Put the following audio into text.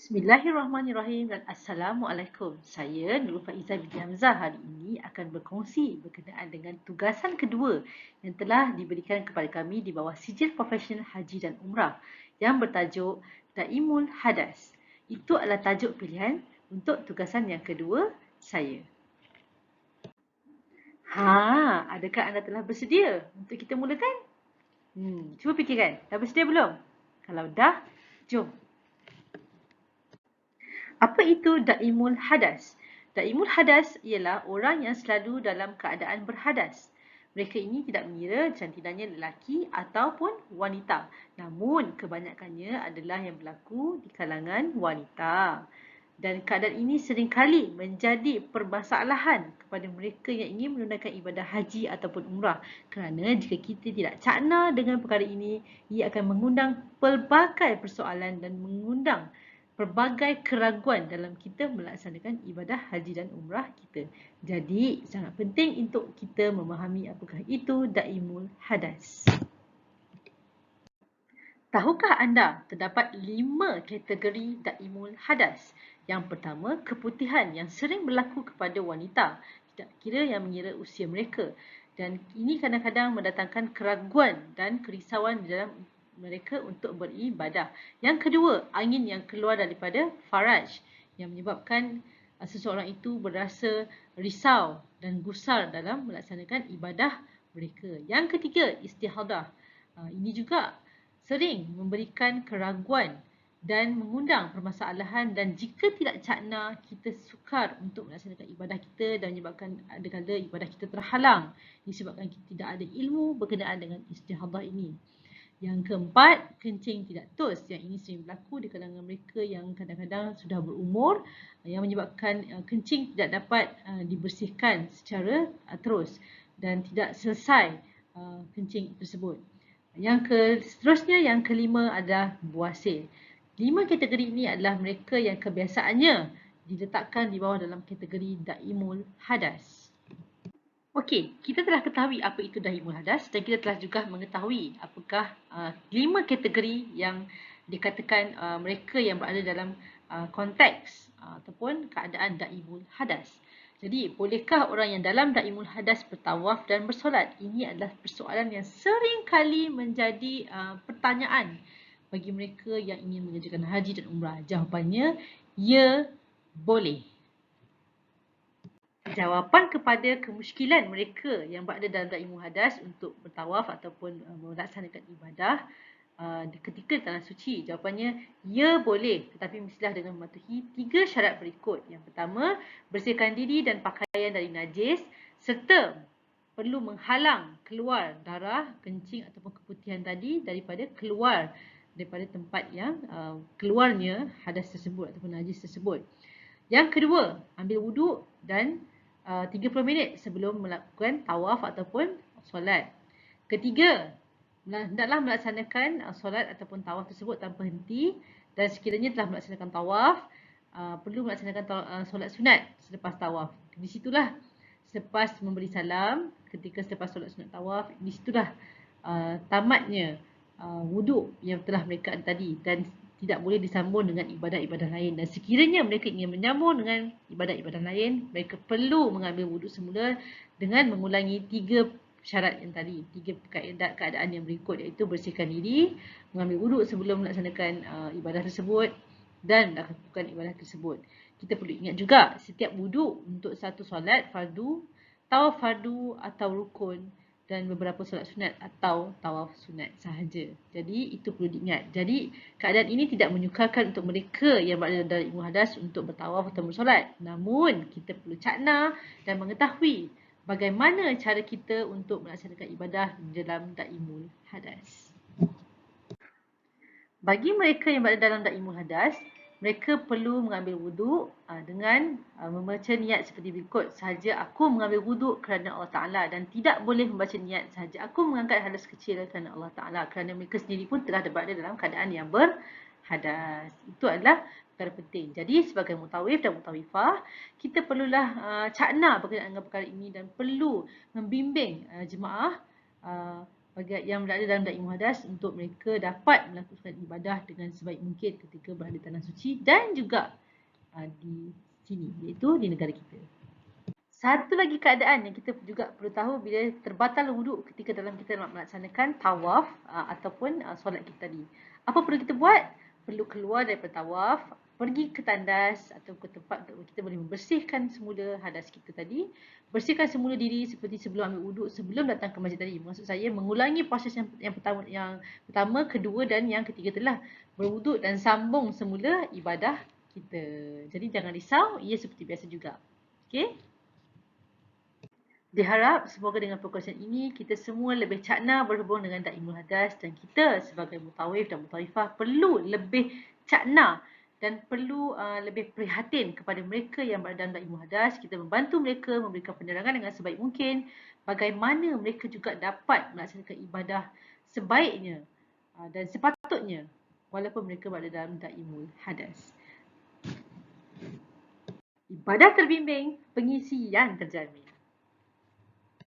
Bismillahirrahmanirrahim dan Assalamualaikum. Saya Nurul Faizah binti Hamzah hari ini akan berkongsi berkenaan dengan tugasan kedua yang telah diberikan kepada kami di bawah Sijil Profesional Haji dan Umrah yang bertajuk Daimul Hadas. Itu adalah tajuk pilihan untuk tugasan yang kedua saya. Adakah anda telah bersedia untuk kita mulakan? Cuba fikirkan, dah bersedia belum? Kalau dah, jom. Apa itu Daimul Hadas? Daimul Hadas ialah orang yang selalu dalam keadaan berhadas. Mereka ini tidak mengira jantinanya lelaki ataupun wanita. Namun kebanyakannya adalah yang berlaku di kalangan wanita. Dan keadaan ini seringkali menjadi permasalahan kepada mereka yang ingin menunaikan ibadah haji ataupun umrah. Kerana jika kita tidak cakna dengan perkara ini, ia akan mengundang pelbagai persoalan dan mengundang pelbagai keraguan dalam kita melaksanakan ibadah haji dan umrah kita. Jadi, sangat penting untuk kita memahami apakah itu Daimul Hadas. Tahukah anda terdapat 5 kategori Daimul Hadas? Yang pertama, keputihan yang sering berlaku kepada wanita, tidak kira yang mengira usia mereka. Dan ini kadang-kadang mendatangkan keraguan dan kerisauan dalam mereka untuk beribadah. Yang kedua, angin yang keluar daripada faraj yang menyebabkan seseorang itu berasa risau dan gusar dalam melaksanakan ibadah mereka. Yang ketiga, istihadah. Ini juga sering memberikan keraguan dan mengundang permasalahan, dan jika tidak cakna, kita sukar untuk melaksanakan ibadah kita dan menyebabkan ada-ada ibadah kita terhalang disebabkan kita tidak ada ilmu berkenaan dengan istihadah ini. Yang keempat, kencing tidak tos. Yang ini sering berlaku di kalangan mereka yang kadang-kadang sudah berumur yang menyebabkan kencing tidak dapat dibersihkan secara terus dan tidak selesai kencing tersebut. Seterusnya, yang kelima adalah buasir. 5 kategori ini adalah mereka yang kebiasaannya diletakkan di bawah dalam kategori Daimul Hadas. Okey, kita telah ketahui apa itu Daimul Hadas dan kita telah juga mengetahui apakah 5 kategori yang dikatakan mereka yang berada dalam konteks ataupun keadaan Daimul Hadas. Jadi, bolehkah orang yang dalam Daimul Hadas bertawaf dan bersolat? Ini adalah persoalan yang sering kali menjadi pertanyaan bagi mereka yang ingin mengerjakan haji dan umrah. Jawapannya, ya, boleh. Jawapan kepada kemusykilan mereka yang berada dalam Daimul Hadas untuk bertawaf ataupun melaksanakan ibadah ketika tanah suci, jawapannya ya, boleh, tetapi mestilah dengan mematuhi 3 syarat berikut. Yang pertama, bersihkan diri dan pakaian dari najis serta perlu menghalang keluar darah, kencing ataupun keputihan tadi daripada tempat yang keluarnya hadas tersebut ataupun najis tersebut. Yang kedua, ambil wuduk dan 30 minit sebelum melakukan tawaf ataupun solat. Ketiga, hendaklah melaksanakan solat ataupun tawaf tersebut tanpa henti, dan sekiranya telah melaksanakan tawaf, perlu melaksanakan solat sunat selepas tawaf. Di situlah selepas memberi salam, ketika selepas solat sunat tawaf, di situlah tamatnya wuduk yang telah mereka ada tadi, dan tidak boleh disambung dengan ibadah-ibadah lain. Dan sekiranya mereka ingin menyambung dengan ibadah-ibadah lain, mereka perlu mengambil wuduk semula dengan mengulangi 3 syarat yang tadi, 3 keadaan yang berikut, iaitu bersihkan diri, mengambil wuduk sebelum melaksanakan ibadah tersebut dan melakukan ibadah tersebut. Kita perlu ingat juga, setiap wuduk untuk satu solat fardu, tawaf fardu atau rukun, dan beberapa solat sunat atau tawaf sunat sahaja. Jadi itu perlu diingat. Jadi keadaan ini tidak menyukarkan untuk mereka yang berada dalam Daimul Hadas untuk bertawaf atau bersolat. Namun kita perlu cakna dan mengetahui bagaimana cara kita untuk melaksanakan ibadah dalam Daimul Hadas. Bagi mereka yang berada dalam Daimul Hadas, mereka perlu mengambil wuduk dengan membaca niat seperti berikut. Sahaja aku mengambil wuduk kerana Allah Ta'ala, dan tidak boleh membaca niat sahaja aku mengangkat hadas kecil kerana Allah Ta'ala, kerana mereka sendiri pun telah berada dalam keadaan yang berhadas. Itu adalah perkara penting. Jadi sebagai mutawif dan mutawifah, kita perlulah cakna berkenaan dengan perkara ini dan perlu membimbing jemaah bagi yang berada dalam da'i muhaddas untuk mereka dapat melakukan ibadah dengan sebaik mungkin ketika berada di tanah suci dan juga di sini, iaitu di negara kita. Satu lagi keadaan yang kita juga perlu tahu bila terbatal wuduk ketika dalam kita nak melaksanakan tawaf ataupun solat kita tadi. Apa perlu kita buat? Perlu keluar daripada tawaf, pergi ke tandas atau ke tempat kita boleh membersihkan semula hadas kita tadi. Bersihkan semula diri seperti sebelum ambil wuduk, sebelum datang ke masjid tadi. Maksud saya mengulangi proses yang pertama, kedua dan yang ketiga telah berwuduk dan sambung semula ibadah kita. Jadi jangan risau, ia seperti biasa juga. Okey? Diharap semoga dengan perkongsian ini kita semua lebih cakna berhubung dengan da'i muhaddas dan kita sebagai mutawif dan mutawifah perlu lebih cakna dan perlu lebih prihatin kepada mereka yang berada dalam da'i muhaddas. Kita membantu mereka, memberikan penerangan dengan sebaik mungkin bagaimana mereka juga dapat melaksanakan ibadah sebaiknya dan sepatutnya walaupun mereka berada dalam da'i muhaddas. Ibadah terbimbing, pengisian terjamin.